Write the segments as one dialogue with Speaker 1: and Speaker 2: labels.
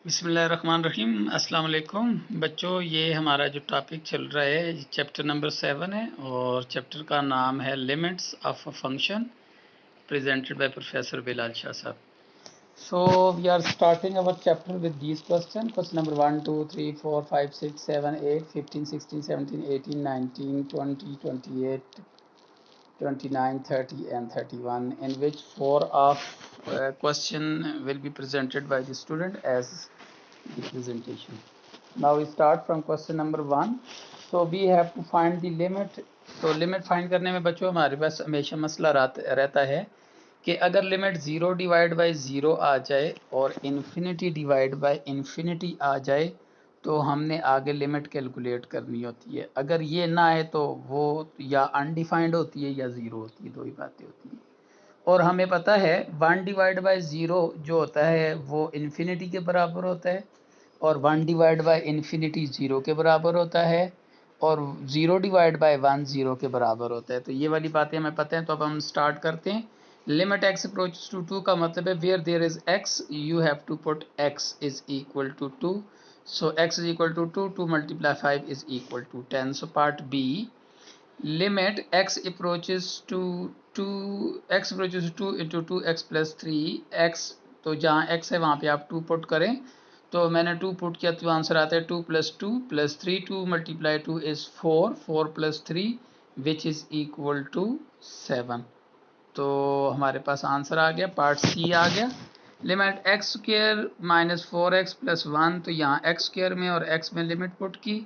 Speaker 1: बिस्मिल्लाहिर्रहमानिर्रहीम। अस्सलाम वालेकुम बच्चों, ये हमारा जो टॉपिक चल रहा है चैप्टर नंबर 7 है और चैप्टर का नाम है limits of a function, presented by professor Bilal Shah साहब। So we are starting our chapter with these question number 1 2 3 4 5 6 7 8 15 16 17 18 19 20 28 29 30 and 31, in which four of question will be presented by the student as the presentation. Now we start from question number 1. So we have to find the limit. तो limit find करने में बच्चों हमारे पास हमेशा मसला रहता है कि अगर लिमिट 0 डिवाइड बाई 0 आ जाए और इन्फिनिटी डिवाइड बाई इन्फिनिटी आ जाए तो हमने आगे लिमिट कैलकुलेट करनी होती है। अगर ये ना आए तो वो या अनडिफाइंड होती है या ज़ीरो होती है, दो ही बातें होती हैं। और हमें पता है 1 डिवाइड बाई 0 जो होता है वो इन्फिनिटी के बराबर होता है और 1 डिवाइड बाई इन्फिनिटी 0 के बराबर होता है और 0 डिवाइड बाई 1 0 के बराबर होता है। तो ये वाली बातें हमें पता है। तो अब हम स्टार्ट करते हैं। लिमिट x अप्रोचेस टू 2 का मतलब है where there is x you have to put x is equal to 2। So x is equal to 2, 2 multiply 5 is equal to 10। So part B, limit x approaches to 2 x approaches to into 2x plus 3x। तो जहाँ x है वहाँ पे आप 2 put करें। तो मैंने 2 put किया तो आंसर आता है 2 plus 3, 2 multiply 2 is 4, 4 plus 3 which is equal to 7। तो हमारे पास आंसर आ गया, पार्ट सी आ गया। Limit x square minus 4x plus 1, तो यहाँ एक्स स्क्र में और x में लिमिट पुट की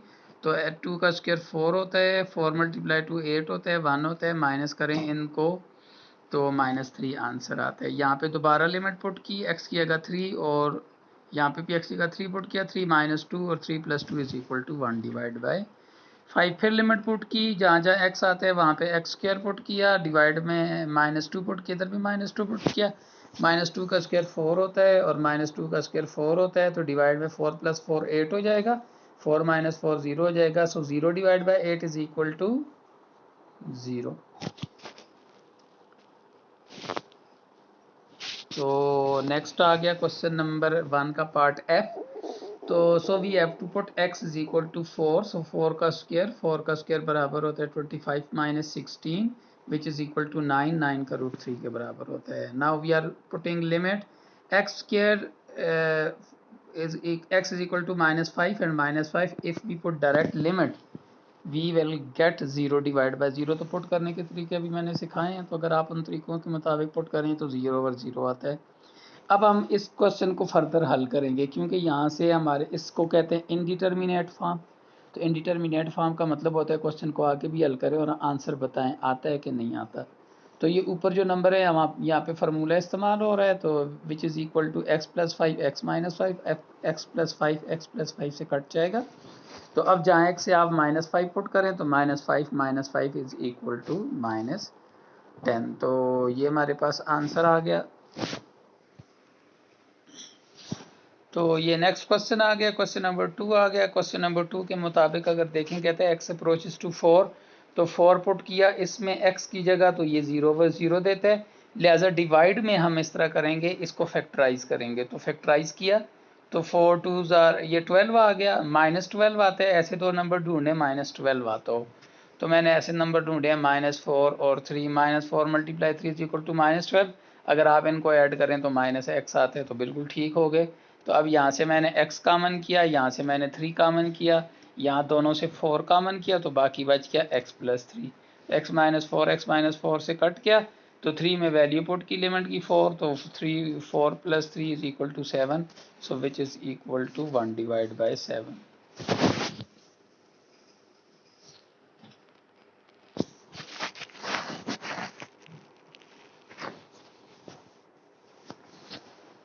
Speaker 1: तो 2 का स्क्र 4 होता है, 4 मल्टीप्लाई 2 8 होता है, 1 होता है, माइनस करें इनको तो -3 आंसर आता है। यहाँ पे दोबारा लिमिट पुट की, x की जगह 3 और यहाँ पे भी x की जगह 3 पुट किया, 3 माइनस 2 और 3 plus 2 is equal to 1 divide by 5। फिर लिमिट पुट की, जहाँ जहाँ x आता है वहाँ पे x स्क्र पुट किया, डिवाइड में -2 पुट किया, इधर भी -2 पुट किया। -2 का स्क्र 4 होता है और -2 का स्क्र 4 होता है, तो डिवाइड में 4 प्लस 4 8 हो जाएगा, 4 माइनस 4 0 हो जाएगा। So 0 divide by 8 is equal to 0। तो नेक्स्ट आ गया क्वेश्चन नंबर 1 का पार्ट एफ। तो so we have to put x is equal to 4। So 4 का स्क्वायर बराबर होता है 25 minus 16 which is equal to 9, 9 का रूट 3 के बराबर होता है। Now we are putting limit x square is x is equal to -5 and -5 if we put direct limit we will get 0 divide by 0। तो पुट करने के तरीके अभी मैंने सिखाए हैं, तो अगर आप उन तरीकों के मुताबिक पुट करें तो 0 ओवर 0 आता है। अब हम इस क्वेश्चन को फर्दर हल करेंगे क्योंकि यहाँ से हमारे इसको कहते हैं इनडिटर्मिनेट फॉर्म। तो इनडिटर्मिनेट फॉर्म का मतलब होता है क्वेश्चन को आगे भी हल करें और आंसर बताएं आता है कि नहीं आता। तो ये ऊपर जो नंबर है हम यहाँ पे फार्मूला इस्तेमाल हो रहा है, तो which is equal to x plus 5 x minus 5, x plus 5 x plus 5 से कट जाएगा। तो अब जहाँ x से आप -5 पुट करें तो -5 इज इक्वल टू -10। तो ये हमारे पास आंसर आ गया। तो ये नेक्स्ट क्वेश्चन आ गया, क्वेश्चन नंबर 2 आ गया। क्वेश्चन नंबर 2 के मुताबिक अगर देखें, कहते हैं x अप्रोचेस टू 4, तो 4 पुट किया इसमें x की जगह तो ये 0 ओवर 0 देता है, लिहाजा डिवाइड में हम इस तरह करेंगे, इसको फैक्टराइज करेंगे। तो फैक्टराइज किया तो 4 टू जार ये 12 आ गया, -12 आता है। ऐसे दो नंबर ढूंढे -12 आता हो, तो मैंने ऐसे नंबर ढूंढे -4 और 3। -4 मल्टीप्लाई 3 इज इक्वल टू -12। अगर आप इनको ऐड करें तो -x आते हैं, तो बिल्कुल ठीक हो गए। तो अब यहाँ से मैंने x कॉमन किया, यहाँ से मैंने 3 कॉमन किया, यहाँ दोनों से 4 कॉमन किया, तो बाकी बच गया x प्लस 3। x माइनस 4 से कट गया, तो 3 में वैल्यू पुट की लिमिट की 4, तो 4 plus 3 is equal to 7। So which is equal to 1 divide by 7।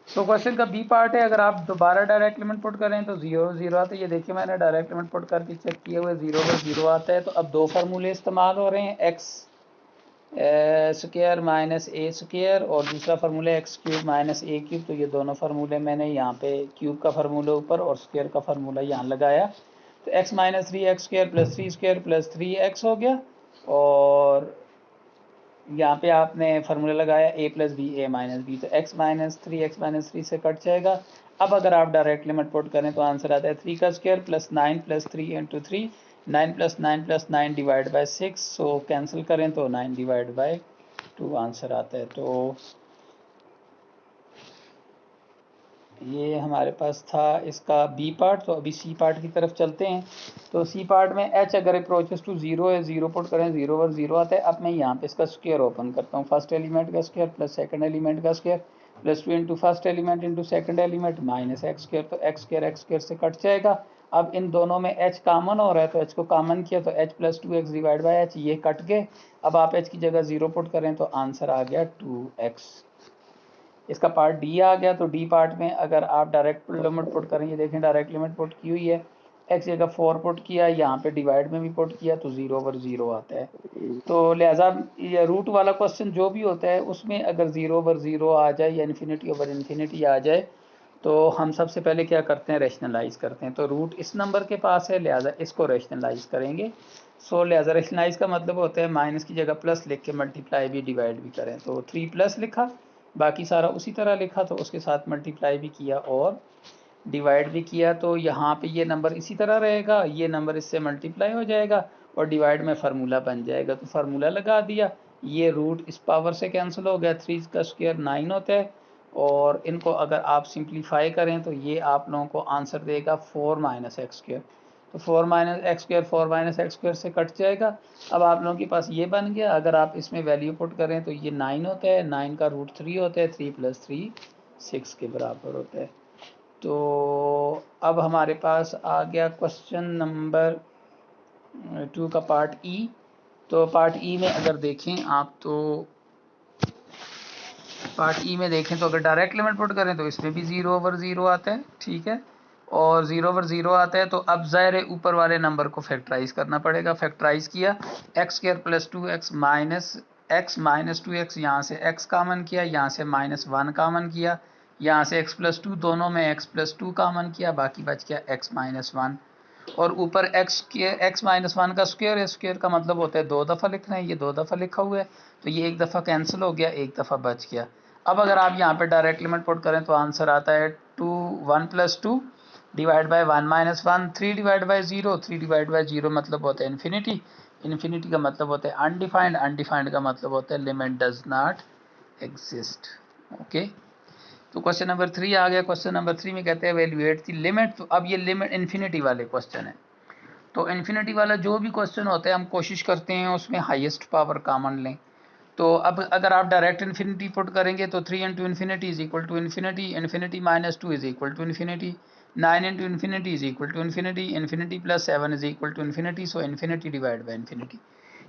Speaker 1: तो क्वेश्चन का बी पार्ट है, अगर आप दोबारा डायरेक्ट लिमिट पुट करें तो 0 0 आता है। ये देखिए मैंने डायरेक्ट लिमिट पुट करके चेक किए हुए 0 पर 0 आता है। तो अब दो फार्मूले इस्तेमाल हो रहे हैं, x स्क्वायर माइनस ए स्क्वायर और दूसरा फार्मूला एक्स क्यूब माइनस ए क्यूब। तो ये दोनों फार्मूले मैंने यहाँ पे क्यूब का फार्मूला ऊपर और स्क्वायर का फार्मूला यहाँ लगाया। तो x minus 3x square plus 3 square plus 3x हो गया, और यहाँ पे आपने फार्मूला लगाया a plus b a minus b, तो x माइनस 3 से कट जाएगा। अब अगर आप डायरेक्ट लिमिट पुट करें तो आंसर आता है 3 का square plus 9 plus 3 into 3, 9 plus 9 divide by 6, so cancel करें तो 9 डिवाइड बाय 2 आंसर आता है। तो ये हमारे पास था इसका बी पार्ट। तो अभी सी पार्ट की तरफ चलते हैं। तो सी पार्ट में एच अगर अप्रोचेस टू जीरो है, जीरो पुट करें, जीरो ओवर जीरो आता है। अब मैं यहाँ पे इसका स्क्वायर ओपन करता हूँ, फर्स्ट एलिमेंट का स्क्वायर प्लस सेकंड एलिमेंट का square plus 2 into first element into second element minus x square, तो एक्स स्क्वायर से कट जाएगा। अब इन दोनों में एच कॉमन हो रहा है तो एच को कॉमन किया तो H plus 2x divide by H, ये कट गए। अब आप एच की जगह जीरो पुट करें तो आंसर आ गया 2x। इसका पार्ट डी आ गया। तो डी पार्ट में अगर आप डायरेक्ट लिमिट पुट करें, ये देखें डायरेक्ट लिमिट पुट की हुई है, एक्स जगह 4 पुट किया, यहाँ पे डिवाइड में भी पुट किया तो 0 ओवर 0 आता है। तो लिहाजा ये रूट वाला क्वेश्चन जो भी होता है उसमें अगर 0 ओवर 0 आ जाए या इन्फिनिटी ओवर इन्फिनिटी आ जाए तो हम सबसे पहले क्या करते हैं, रैशनलाइज करते हैं। तो रूट इस नंबर के पास है, लिहाजा इसको रैशनलाइज करेंगे। सो लिहाजा रैशनलाइज का मतलब होता है माइनस की जगह प्लस लिख के मल्टीप्लाई भी डिवाइड भी करें। तो 3 प्लस लिखा, बाकी सारा उसी तरह लिखा, तो उसके साथ मल्टीप्लाई भी किया और डिवाइड भी किया। तो यहाँ पे ये नंबर इसी तरह रहेगा, ये नंबर इससे मल्टीप्लाई हो जाएगा और डिवाइड में फार्मूला बन जाएगा। तो फार्मूला लगा दिया, ये रूट इस पावर से कैंसिल हो गया, 3 का स्क्वायर 9 होता है और इनको अगर आप सिंप्लीफाई करें तो ये आप लोगों को आंसर देगा 4 माइनस एक्स स्क्वायर। तो 4 minus x square 4 minus x square से कट जाएगा। अब आप लोगों के पास ये बन गया। अगर आप इसमें वैल्यू पुट करें तो ये 9 होता है, 9 का रूट 3 होता है, 3 प्लस 3 6 के बराबर होता है। तो अब हमारे पास आ गया क्वेश्चन नंबर 2 का पार्ट ई। तो पार्ट ई में अगर देखें आप, तो पार्ट ई में देखें तो अगर डायरेक्ट लिमिट पुट करें तो इसमें भी 0 ओवर 0 आता है, ठीक है, और 0 ओवर 0 आता है। तो अब ज़ाहिर ऊपर वाले नंबर को फैक्टराइज करना पड़ेगा। फैक्टराइज किया, x square plus 2x minus 2x, यहाँ से x कामन किया, यहाँ से -1 कामन किया, यहाँ से x प्लस 2, दोनों में x प्लस 2 कामन किया, बाकी बच गया x माइनस 1। और ऊपर x माइनस 1 का स्क्वायर है, स्क्वायर का मतलब होता है 2 दफ़ा लिखना है, ये 2 दफ़ा लिखा हुआ है तो ये एक दफ़ा कैंसिल हो गया, एक दफ़ा बच गया। अब अगर आप यहाँ पे डायरेक्ट लिमिट पुट करें तो आंसर आता है 1 plus 2 divide by 1 minus 1, 3 divide by 0, 3 divide by 0 मतलब होता है इन्फिनिटी, इन्फिनिटी का मतलब होता है अनडिफाइंड, अनडिफाइंड का मतलब होता है limit does not exist. Okay, तो क्वेश्चन नंबर 3 आ गया। क्वेश्चन नंबर 3 में कहते हैं वैल्यूएट द लिमिट। तो अब ये लिमिट इन्फिनिटी वाले क्वेश्चन है। तो इन्फिनिटी वाला जो भी क्वेश्चन होता है हम कोशिश करते हैं उसमें हाईएस्ट पावर कॉमन लें। तो अब अगर आप डायरेक्ट इन्फिनिटी पुट करेंगे तो 3 into infinity is equal to infinity, infinity minus 2 is equal to infinity, 9 into infinity is equal to infinity, infinity plus 7 is equal to infinity. So infinity divide by infinity,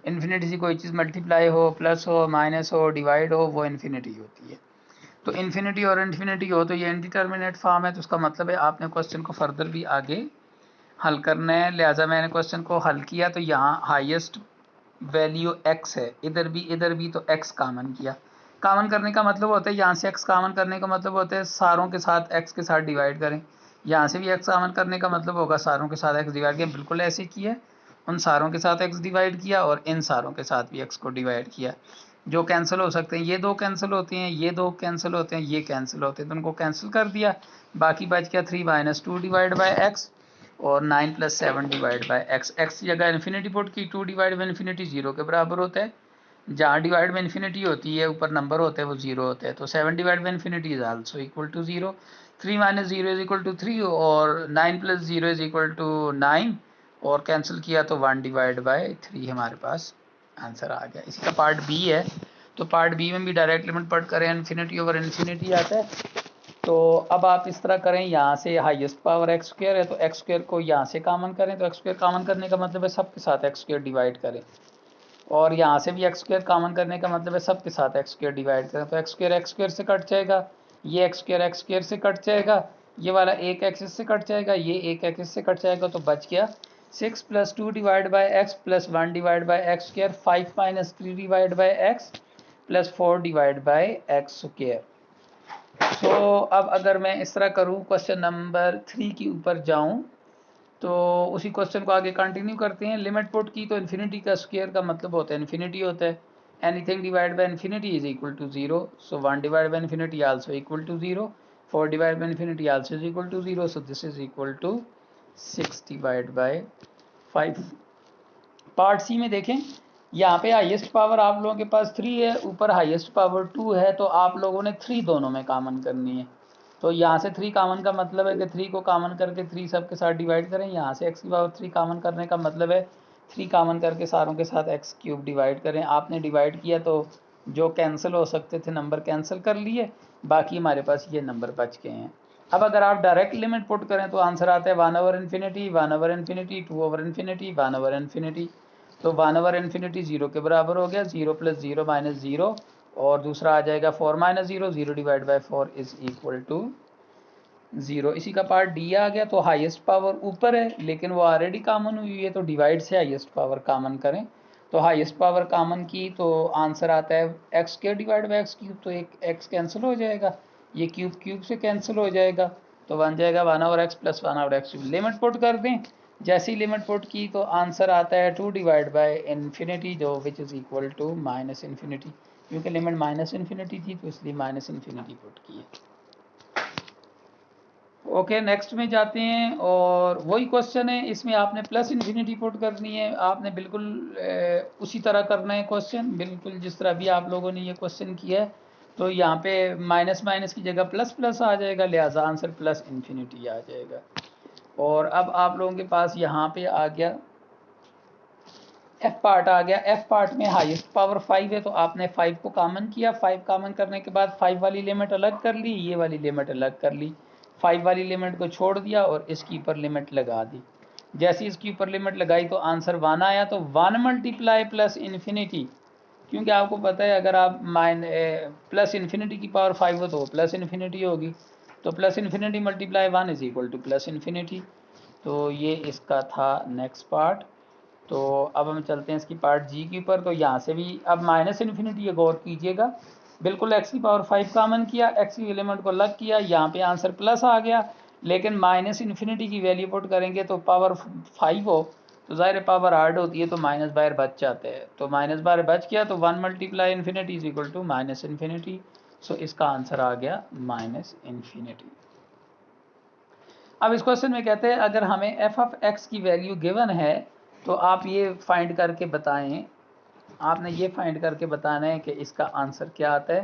Speaker 1: infinity से कोई चीज़ multiply हो, plus हो, minus हो, divide हो, वो infinity होती है। तो इन्फिनिटी और इन्फिनिटी हो तो ये इनडिटर्मिनेट फॉर्म है, तो उसका मतलब है आपने क्वेश्चन को फर्दर भी आगे हल करना है। लिहाजा मैंने क्वेश्चन को हल किया तो यहाँ हाईएस्ट वैल्यू x है, इधर भी तो x कॉमन किया। कॉमन करने का मतलब होता है यहाँ से x कॉमन करने का मतलब होता है सारों के साथ x के साथ डिवाइड करें, यहाँ से भी x कॉमन करने का मतलब होगा सारों के साथ x डिवाइड किया। बिल्कुल ऐसे किया, उन सारों के साथ x डिवाइड किया और इन सारों के साथ भी x को डिवाइड किया। जो कैंसिल हो सकते हैं, ये दो कैंसिल होते हैं, ये दो कैंसिल होते हैं, ये कैंसिल होते हैं, तो उनको कैंसिल कर दिया। बाकी बच गया 3 माइनस 2 डिवाइड बाई एक्स और 9 plus 7 divide by x. X की जगह इन्फिनिटी पुट की, 2 डिवाइड बाई इन्फिनिटी 0 के बराबर होता है। जहाँ डिवाइड में इन्फिनिटी होती है ऊपर नंबर होता है वो 0 होता है। तो 7 divide by infinity is also equal to 0, 3 minus 0 is equal to 3 और 9 प्लस 0 इज इक्वल टू 9 और कैंसिल किया तो 1 डिवाइड बाई 3 हमारे पास आंसर आ गया। इसी का पार्ट बी है। तो पार्ट बी में भी डायरेक्ट लिमिट पढ़ करें, इन्फिनिटी ओवर इन्फिनिटी आता है। तो अब आप इस तरह करें, यहाँ से हाईएस्ट पावर एक्स स्क्वायर है तो एक्स स्क्वायर को यहाँ से कॉमन करें, तो एक्स स्क्वायर कॉमन करने का मतलब है सबके साथ एक्स स्क्वायर डिवाइड करें, और यहाँ से भी एक्स स्क्वायर कॉमन करने का मतलब है सबके साथ एक्स स्क्वायर डिवाइड करें। तो एक्स स्क्वायर से कट जाएगा, ये एक्स स्क्वायर से कट जाएगा, ये वाला एक एक्सिस से कट जाएगा, ये एक एक्सिस से कट जाएगा, तो बच गया 6 plus 2 divide by x plus 1 divide by x square, 5 minus 3 divide by x plus 4 divide by x square. तो अब अगर मैं इस तरह करूँ, क्वेश्चन नंबर 3 के ऊपर जाऊँ, तो उसी क्वेश्चन को आगे कंटिन्यू करते हैं। लिमिट पुट की तो इन्फिनिटी का स्क्वायर का मतलब होता है इन्फिनिटी होता है, anything divide by infinity is equal to 0, so 1 divide by infinity also equal to 0। 4 divided by infinity also is equal to 0, so this is equal to 6 divided by 5. Part सी में देखें, यहाँ पे हाईएस्ट पावर आप लोगों के पास 3 है, ऊपर highest power 2 है, तो आप लोगों ने 3 दोनों में कॉमन करनी है। तो यहाँ से 3 कॉमन का मतलब है कि 3 को कॉमन करके 3 सब के साथ डिवाइड करें। यहाँ से x की पावर 3 कॉमन करने का मतलब है 3 कॉमन करके सारों के साथ x क्यूब डिवाइड करें। आपने डिवाइड किया तो जो कैंसिल हो सकते थे नंबर कैंसिल कर लिए, बाकी हमारे पास ये नंबर बच गए हैं। अब अगर आप डायरेक्ट लिमिट पुट करें तो आंसर आता है 1/infinity, 1/infinity, 2/infinity, 1/infinity। तो 1/infinity 0 के बराबर हो गया, 0 + 0 - 0, और दूसरा आ जाएगा 4 - 0, 0 divide by 4 is equal to 0। इसी का पार्ट डी आ गया। तो हाईएस्ट पावर ऊपर है लेकिन वो ऑलरेडी कॉमन हुई है, तो डिवाइड से हाईएस्ट पावर कॉमन करें। तो हाईएस्ट पावर कॉमन की तो आंसर आता है x² divide by x cube, तो एक x कैंसिल हो जाएगा, ये क्यूब क्यूब से कैंसिल हो जाएगा, तो बन जाएगा 1/x + 1/x cube. Limit put कर दें, जैसी लिमिट पुट की तो आंसर आता है 2 डिवाइड बाई इन्फिनिटी, जो which is equal to -infinity, क्योंकि लिमिट -इन्फिनिटी थी तो इसलिए -इन्फिनिटी पुट की है। ओके, नेक्स्ट में जाते हैं, और वही क्वेश्चन है, इसमें आपने +इन्फिनिटी पुट करनी है। आपने बिल्कुल उसी तरह करना है क्वेश्चन, बिल्कुल जिस तरह भी आप लोगों ने ये क्वेश्चन किया है। तो यहाँ पे माइनस माइनस की जगह प्लस प्लस आ जाएगा, लिहाजा आंसर +इन्फिनिटी आ जाएगा। और अब आप लोगों के पास यहाँ पे आ गया एफ पार्ट आ गया। एफ पार्ट में हाईएस्ट पावर 5 है, तो आपने 5 को कॉमन किया, 5 कॉमन करने के बाद 5 वाली लिमिट अलग कर ली, ये वाली लिमिट अलग कर ली, 5 वाली लिमिट को छोड़ दिया और इसकी ऊपर लिमिट लगा दी। जैसे इसकी ऊपर लिमिट लगाई तो आंसर 1 आया। तो 1 मल्टीप्लाई +इन्फिनिटी, क्योंकि आपको पता है अगर आप +इन्फिनिटी की पावर 5 हो तो +इन्फिनिटी होगी, तो +infinity multiply 1 is equal to +infinity. तो ये इसका था नेक्स्ट पार्ट। तो अब हम चलते हैं इसकी पार्ट जी के ऊपर। तो यहाँ से भी अब -इन्फिनिटी गौर कीजिएगा, बिल्कुल x की पावर 5 कॉमन किया, x की एलिमेंट को अलग किया, यहाँ पे आंसर प्लस आ गया, लेकिन -इन्फिनिटी की वैल्यू पुट करेंगे तो पावर 5 हो तो ज़ाहिर पावर हार्ड होती है, तो माइनस बाहर बच जाते हैं, तो माइनस बाहर बच गया, तो 1 multiply infinity is equal to -infinity. So इसका आंसर आ गया -इन्फिनिटी। अब इस क्वेश्चन में कहते हैं अगर हमें f(x) की वैल्यू गिवन है तो आप ये फाइंड करके बताएं, आपने ये फाइंड करके बताना है कि इसका आंसर क्या आता है।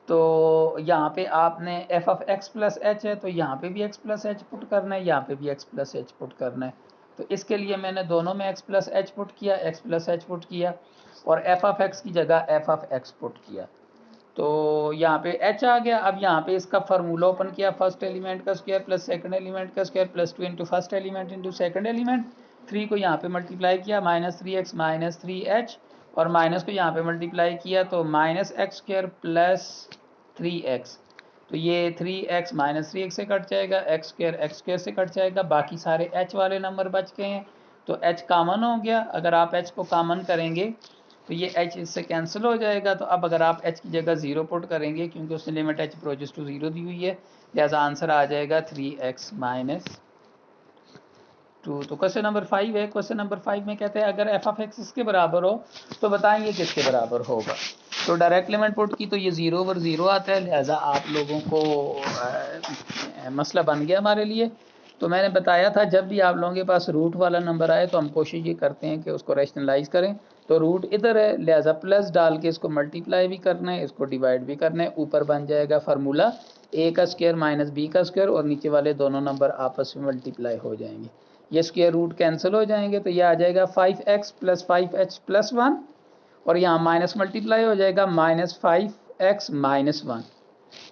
Speaker 1: तो यहाँ पे आपने f(x + h) है, तो यहाँ पे भी x + h पुट करना है, यहाँ पे भी x + h पुट करना है। तो इसके लिए मैंने दोनों में x + h पुट किया, x + h पुट किया, और f(x) की जगह f(x) पुट किया, तो यहाँ पे h आ गया। अब यहाँ पे इसका फार्मूला ओपन किया, फर्स्ट एलिमेंट का स्क्वायर प्लस सेकंड एलिमेंट का square plus 2 into first element into second element, 3 को यहाँ पे मल्टीप्लाई किया, -3x - 3h, और माइनस को यहाँ पे मल्टीप्लाई किया तो -x² प्लस 3x, तो ये 3x -3x से कट जाएगा, x² से कट जाएगा, बाकी सारे h वाले नंबर बच गए हैं, तो h कॉमन हो गया। अगर आप h को कॉमन करेंगे तो ये h इससे कैंसिल हो जाएगा। तो अब अगर आप h की जगह 0 पुट करेंगे, क्योंकि उसने लिमिट h अप्रोचेस टू 0 दी हुई है, लिहाजा आंसर आ जाएगा 3x - 2। तो क्वेश्चन नंबर 5 है। क्वेश्चन नंबर 5 में कहते हैं अगर f(x) इसके बराबर हो तो बताएंगे किसके बराबर होगा। तो डायरेक्ट लिमिट पुट की तो ये 0/0 आता है, लिहाजा आप लोगों को मसला बन गया हमारे लिए। तो मैंने बताया था जब भी आप लोगों के पास रूट वाला नंबर आए तो हम कोशिश ये करते हैं कि उसको रैशनलाइज करें। तो रूट इधर है, लिहाजा प्लस डाल के इसको मल्टीप्लाई भी करना है, इसको डिवाइड भी करना है। ऊपर बन जाएगा फार्मूला a का स्क्वायर माइनस b का स्क्वायर, और नीचे वाले दोनों नंबर आपस में मल्टीप्लाई हो जाएंगे, ये स्क्वायर रूट कैंसिल हो जाएंगे, तो ये आ जाएगा 5x + 5h + 1, और यहाँ माइनस मल्टीप्लाई हो जाएगा -5x - 1,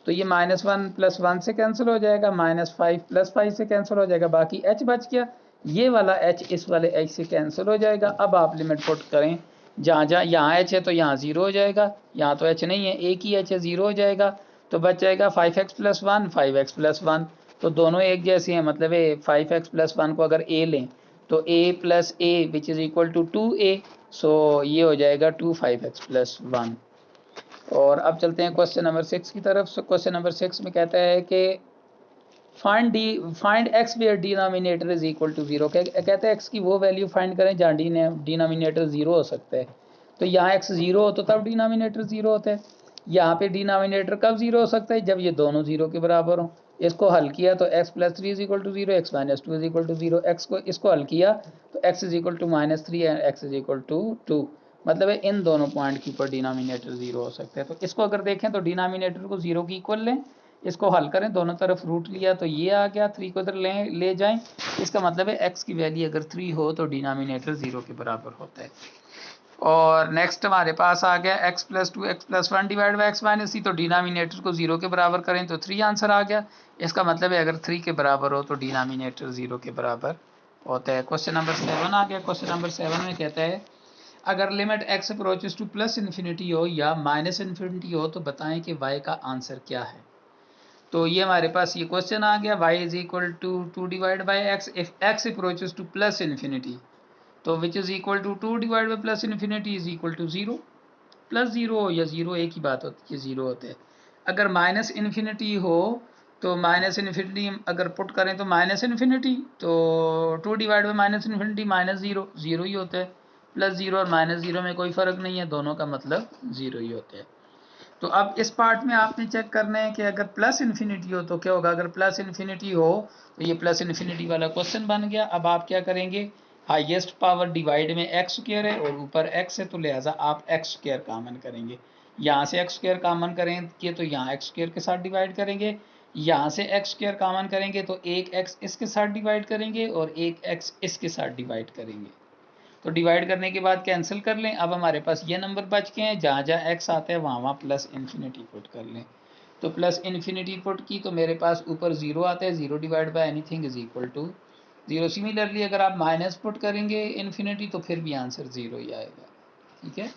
Speaker 1: तो ये -1 + 1 से कैंसिल हो जाएगा, -5 + 5 से कैंसिल हो जाएगा, बाकी h बच गया, ये वाला h इस वाले h से कैंसिल हो जाएगा। अब आप लिमिट पुट करें, जहाँ जहाँ यहाँ h है तो यहाँ 0 हो जाएगा, यहाँ तो h नहीं है, एक ही h है, 0 हो जाएगा, तो बच जाएगा 5x + 1 5x + 1, तो दोनों एक जैसे हैं, मतलब 5x + 1 को अगर a लें तो a + a which is equal to 2a, so ये हो जाएगा 2 5x + 1। और अब चलते हैं क्वेश्चन नंबर 6 की तरफ। सो क्वेश्चन नंबर 6 में कहता है कि find x where denominator is equal to 0। कहते हैं x की वो वैल्यू फाइंड करें जहाँ डिनोमिनेटर 0 हो सकता है। तो यहाँ x 0 हो तो तब डिनोमिनेटर 0 होता है, यहाँ पे डिनोमिनेटर कब 0 हो सकता है, जब ये दोनों 0 के बराबर हो। इसको हल किया तो x plus 3 is equal to 0, x minus 2 is equal to 0, x को इसको हल किया तो x is equal to minus 3 and x is equal to 2। मतलब है इन दोनों पॉइंट के ऊपर डिनोमिनेटर 0 हो सकते हैं। तो इसको अगर देखें तो डिनोमिनेटर को 0 की इक्वल लें, इसको हल करें, दोनों तरफ रूट लिया तो ये आ गया, 3 को इधर ले जाएं। इसका मतलब है x की वैल्यू अगर 3 हो तो डिनोमिनेटर 0 के बराबर होता है। और नेक्स्ट हमारे पास आ गया x plus 2 x plus 1 divide by X minus C, तो डिनोमिनेटर को 0 के बराबर करें तो 3 आंसर आ गया। इसका मतलब है अगर 3 के बराबर हो तो डिनोमिनेटर 0 के बराबर होता है। क्वेश्चन नंबर 7 आ गया। क्वेश्चन नंबर 7 में कहता है अगर limit x approaches to plus infinity हो या माइनस इन्फिनिटी हो तो बताएं कि y का आंसर क्या है। तो ये हमारे पास ये क्वेश्चन आ गया, y is equal to 2 divide by X if x approaches to plus infinity, तो which is equal to 2 divide by plus infinity is equal to 0। Plus 0 हो या 0 एक ही बात होती है, 0 होते हैं। अगर माइनस इन्फिनिटी हो तो माइनस इन्फिनिटी अगर पुट करें तो माइनस इन्फिनिटी, तो 2 divide by minus infinity minus 0, 0 ही होता है। प्लस 0 और माइनस 0 में कोई फ़र्क नहीं है, दोनों का मतलब 0 ही होते हैं। तो अब इस पार्ट में आपने चेक करना है कि अगर प्लस इन्फिनिटी हो तो क्या होगा। अगर प्लस इन्फिनिटी हो तो ये प्लस इन्फिनिटी वाला क्वेश्चन बन गया। अब आप क्या करेंगे, हाईएस्ट पावर डिवाइड में एक्स स्क्वायर है और ऊपर एक्स है तो लिहाजा आप एक्स स्क्वायर कॉमन करेंगे। यहाँ से एक्स स्क्वायर कॉमन करेंगे तो यहाँ एक्स स्क्वायर के साथ डिवाइड करेंगे, यहाँ से एक्स स्क्वायर कॉमन करेंगे तो एक एक्स इसके साथ डिवाइड करेंगे और एक एक्स इसके साथ डिवाइड करेंगे। तो डिवाइड करने के बाद कैंसिल कर लें। अब हमारे पास ये नंबर बच गए हैं, जहाँ जहाँ एक्स आता है वहाँ वहाँ प्लस इन्फिनिटी पुट कर लें। तो प्लस इन्फिनिटी पुट की तो मेरे पास ऊपर 0 आता है, 0 divide by anything is equal to 0। Similarly अगर आप माइनस पुट करेंगे इन्फिनिटी तो फिर भी आंसर 0 ही आएगा। ठीक है।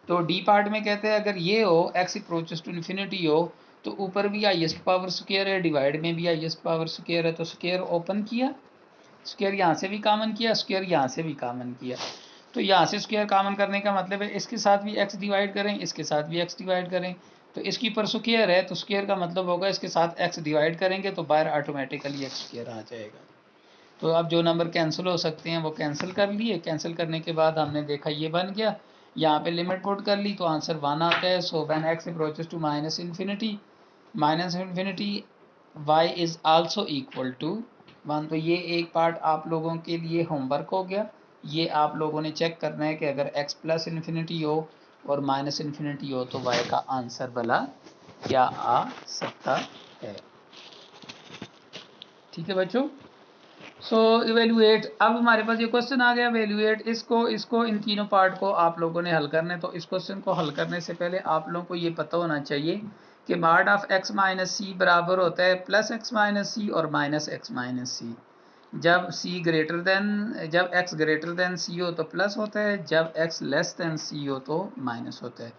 Speaker 1: तो डी पार्ट में कहते हैं अगर ये हो x अप्रोचेस टू इन्फिनिटी हो तो ऊपर भी हाईएस्ट पावर स्क्वायर है, डिवाइड में भी हाईएस्ट पावर स्क्वायर है, तो स्क्वायर ओपन किया, स्क्वायर यहाँ से भी कॉमन किया, स्क्वायर यहाँ से भी कॉमन किया। तो यहाँ से स्क्वायर कॉमन करने का मतलब है इसके साथ भी x डिवाइड करें, इसके साथ भी x डिवाइड करें। तो इसके ऊपर स्क्वायर है तो स्क्वायर का मतलब होगा इसके साथ x डिवाइड करेंगे तो बाहर ऑटोमेटिकली x स्क्वायर आ जाएगा। तो अब जो नंबर कैंसिल हो सकते हैं वो कैंसिल कर लिए। कैंसिल करने के बाद हमने देखा ये बन गया, यहाँ पे लिमिट पुट कर ली तो आंसर 1 आता है। So when x approaches to minus infinity y is also equal to 1। तो ये एक पार्ट आप लोगों के लिए होमवर्क हो गया। ये आप लोगों ने चेक करना है कि अगर x प्लस इन्फिनिटी हो और माइनस इन्फिनिटी हो तो y का आंसर भला क्या आ सकता है। ठीक है बच्चों। सो इवेल्युएट, अब हमारे पास ये क्वेश्चन आ गया इवेल्युएट, इसको इन तीनों पार्ट को आप लोगों ने हल करना है। तो इस क्वेश्चन को हल करने से पहले आप लोगों को ये पता होना चाहिए कि मॉड ऑफ x माइनस सी बराबर होता है प्लस एक्स माइनस सी और माइनस एक्स माइनस सी। जब जब x ग्रेटर देन सी हो तो प्लस होता है, जब x लेस देन सी हो तो माइनस होता है।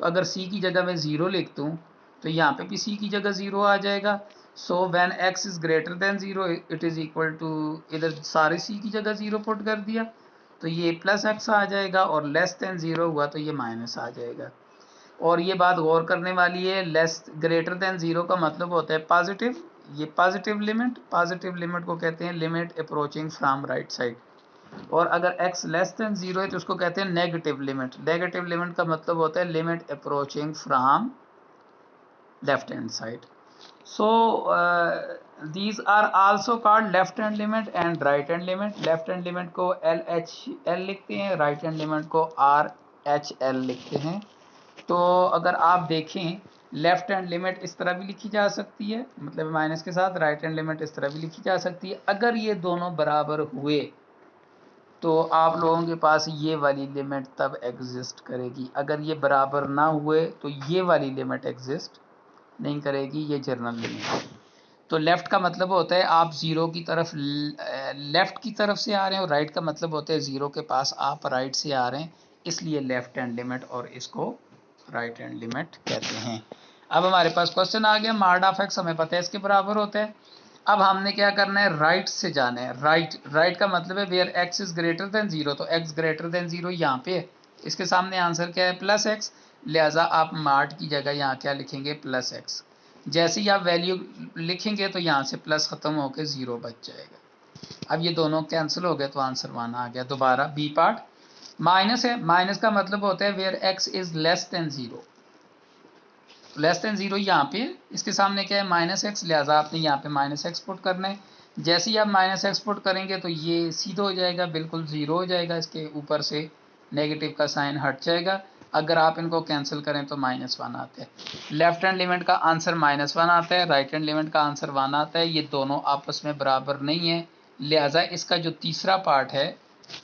Speaker 1: तो अगर c की जगह मैं 0 लिख दूँ तो यहाँ पे भी c की जगह 0 आ जाएगा। So when x is greater than 0 it is equal to, इधर सारे c की जगह 0 पुट कर दिया तो ये प्लस x आ जाएगा और लेस देन 0 हुआ तो ये माइनस आ जाएगा। और ये बात गौर करने वाली है, लेस ग्रेटर देन 0 का मतलब होता है पॉजिटिव। ये पॉजिटिव लिमिट को कहते हैं limit approaching from right side. और अगर x लेस देन 0 है तो उसको कहते हैं नेगेटिव लिमिट। नेगेटिव लिमिट का मतलब होता है limit approaching from left hand side. So these are also called left hand limit and right hand limit. Left hand limit को LHL लिखते हैं, राइट हैंड लिमिट को RHL लिखते हैं। तो अगर आप देखें लेफ्ट हैंड लिमिट इस तरह भी लिखी जा सकती है, मतलब माइनस के साथ, राइट हैंड लिमिट इस तरह भी लिखी जा सकती है। अगर ये दोनों बराबर हुए तो आप लोगों के पास ये वाली लिमिट तब एग्जिस्ट करेगी। अगर ये बराबर ना हुए तो ये वाली लिमिट एग्जिस्ट नहीं करेगी, ये जनरल लिमिट है। तो लेफ्ट का मतलब होता है आप जीरो की तरफ लेफ्ट की तरफ से आ रहे हैं और राइट का मतलब होता है जीरो के पास आप राइट से आ रहे हैं, इसलिए लेफ्ट हैंड लिमिट और इसको राइट हैंड लिमिट कहते हैं। अब हमारे पास क्वेश्चन आ गया मॉड ऑफ एक्स, हमें पता है इसके बराबर होता है। अब हमने क्या करना है, राइट से जाना है। राइट का मतलब है where x is greater than 0, तो एक्स ग्रेटर देन 0 यहाँ पे है, इसके सामने आंसर क्या है प्लस एक्स, लिहाजा आप मॉड की जगह यहाँ क्या लिखेंगे प्लस एक्स। जैसे ही आप वैल्यू लिखेंगे तो यहाँ से प्लस खत्म होकर 0 बच जाएगा। अब ये दोनों कैंसिल हो गए तो आंसर 1 आ गया। दोबारा बी पार्ट, माइनस है, माइनस का मतलब होता है where x is less than 0। तो लेस देन 0 यहाँ पे, इसके सामने क्या है माइनस एक्स, लिहाजा आपने यहाँ पे माइनस एक्स पुट करना है। जैसे ही आप माइनस एक्स पुट करेंगे तो ये सीधा हो जाएगा, बिल्कुल 0 हो जाएगा, इसके ऊपर से नेगेटिव का साइन हट जाएगा। अगर आप इनको कैंसिल करें तो -1 आता है। लेफ्ट हैंड लिमिट का आंसर -1 आता है, राइट हैंड लिमिट का आंसर 1 आता है। ये दोनों आपस में बराबर नहीं है, लिहाजा इसका जो तीसरा पार्ट है,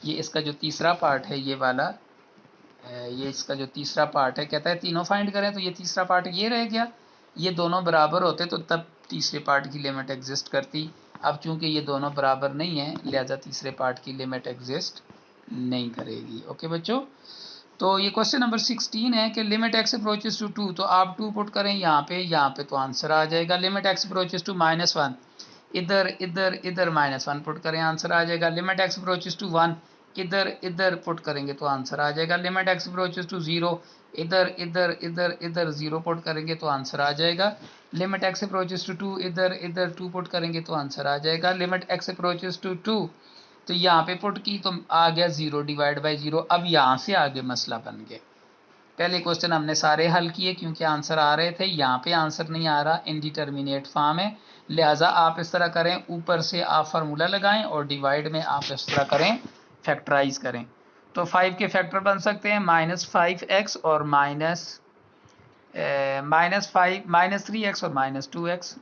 Speaker 1: ये इसका जो तीसरा पार्ट है ये वाला, ये इसका जो तीसरा पार्ट है, कहता है तीनों फाइंड करें, तो ये तीसरा पार्ट ये रह गया। ये दोनों बराबर होते तो तब तीसरे पार्ट की लिमिट एग्जिस्ट करती। अब चूंकि ये दोनों बराबर नहीं है, लिहाजा तीसरे पार्ट की लिमिट एग्जिस्ट नहीं करेगी। ओके बच्चों, तो ये क्वेश्चन नंबर 16 है कि लिमिट एक्स अप्रोचेस टू 2, तो आप 2 पुट करें यहाँ पे तो आंसर आ जाएगा। लिमिट एक्स अप्रोचेस टू -1, इधर इधर इधर -1 पुट करें, आंसर आ जाएगा। लिमिट एक्स अप्रोचेस टू 1, इधर इधर पुट करेंगे तो आंसर आ जाएगा। लिमिट एक्स अप्रोचेस टू 0, इधर इधर इधर इधर 0 पुट करेंगे तो आंसर आ जाएगा। लिमिट एक्स अप्रोचेस टू 2, इधर इधर 2 पुट करेंगे तो आंसर आ जाएगा। लिमिट एक्स अप्रोचेस टू 2, तो यहाँ पे पुट की तो आ गया 0/0। अब यहाँ से आगे मसला बन गया। पहले क्वेश्चन हमने सारे हल किए क्योंकि आंसर आ रहे थे, यहाँ पे आंसर नहीं आ रहा, इनडिटर्मिनेट फॉर्म है। लिहाजा आप इस तरह करें, ऊपर से आप फार्मूला लगाएं और डिवाइड में आप इस तरह करें, फैक्टराइज करें। तो 5 के फैक्टर बन सकते हैं -5x और -3x और -2x,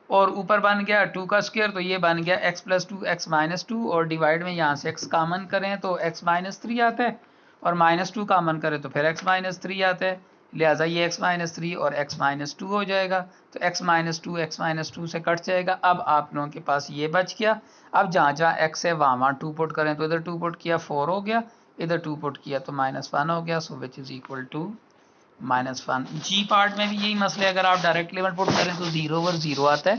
Speaker 1: और ऊपर बन गया 2 का स्क्वायर, तो ये बन गया x + 2 x - 2, और डिवाइड में यहाँ से x कॉमन करें तो x - 3 आता है, और -2 कॉमन करें तो फिर x - 3 आता है। लिहाजा ये x - 3 और x - 2 हो जाएगा, तो x - 2 से कट जाएगा। अब आप लोगों के पास ये बच गया। अब जहाँ जहाँ x है वहाँ 2 पुट करें, तो इधर 2 पुट किया 4 हो गया, इधर 2 पुट किया तो -1 हो गया। So which is equal to -1। जी पार्ट में भी यही मसले, अगर आप डायरेक्ट लिमिट पुट करें तो 0/0 आता है,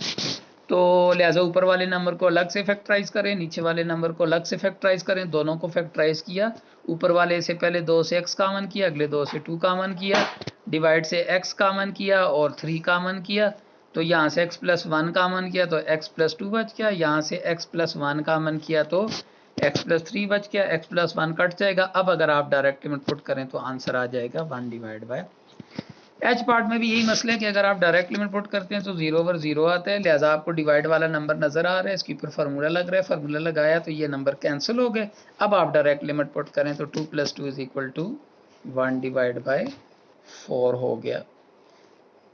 Speaker 1: तो लिहाजा ऊपर वाले नंबर को अलग से फैक्टराइज करें, नीचे वाले नंबर को अलग से फैक्टराइज करें। दोनों को फैक्टराइज किया, ऊपर वाले से पहले 2 से x कॉमन किया, अगले 2 से 2 कॉमन किया, डिवाइड से x कॉमन किया और 3 कॉमन किया, तो यहाँ से x + 1 कॉमन किया तो x + 2 बच गया, यहाँ से x + 1 कॉमन किया तो x + 3 बच गया, x + 1 कट जाएगा। अब अगर आप डायरेक्ट लिमिट पुट करें तो आंसर आ जाएगा 1/। एच पार्ट में भी यही मसला है कि अगर आप डायरेक्ट लिमिट पुट करते हैं तो 0/0 आता है, लिहाजा आपको डिवाइड वाला नंबर नजर आ रहा है, इसके ऊपर फार्मूला लग रहा है, फार्मूला लगाया तो ये नंबर कैंसिल हो गए। अब आप डायरेक्ट लिमिट पुट करें तो 2 + 2 = 1/4 हो गया।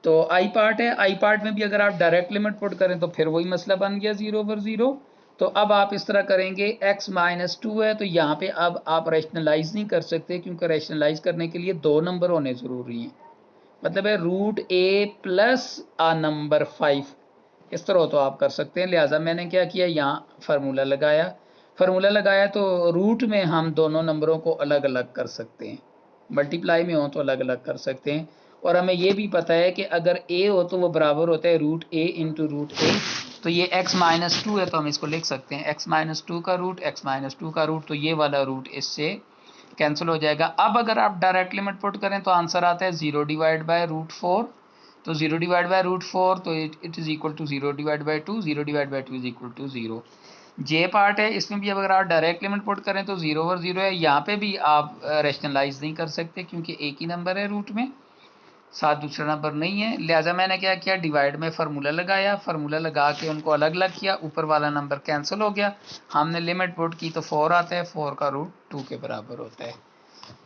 Speaker 1: तो आई पार्ट है, आई पार्ट में भी अगर आप डायरेक्ट लिमिट पुट करें तो फिर वही मसला बन गया 0/0। तो अब आप इस तरह करेंगे, x - 2 है तो यहाँ पे अब आप रैशनलाइज नहीं कर सकते, क्योंकि रैशनलाइज करने के लिए 2 नंबर होने ज़रूरी हैं, मतलब है √a + a नंबर 5, इस तरह तो आप कर सकते हैं। लिहाजा मैंने क्या किया, यहाँ फार्मूला लगाया, फार्मूला लगाया तो रूट में हम दोनों नंबरों को अलग अलग कर सकते हैं, मल्टीप्लाई में हो तो अलग अलग कर सकते हैं। और हमें ये भी पता है कि अगर a हो तो वो बराबर होता है √a × √a, तो ये x - 2 है तो हम इसको लिख सकते हैं x - 2 का रूट, x - 2 का रूट, तो ये वाला रूट इससे कैंसिल हो जाएगा। अब अगर आप डायरेक्ट लिमिट पुट करें तो आंसर आता है 0/√4, तो 0/√4 तो it is equal to 0/2, 0/2 is equal to 0। J part है, इसमें भी अगर आप डायरेक्ट लिमिट पुट करें तो 0/0 है। यहाँ पे भी आप रैशनलाइज नहीं कर सकते क्योंकि एक ही नंबर है रूट में, साथ दूसरा नंबर नहीं है। लिहाजा मैंने क्या किया, डिवाइड में फार्मूला लगाया, फार्मूला लगा के उनको अलग अलग किया, ऊपर वाला नंबर कैंसिल हो गया। हमने लिमिट पुट की तो 4 आता है, 4 का रूट 2 के बराबर होता है।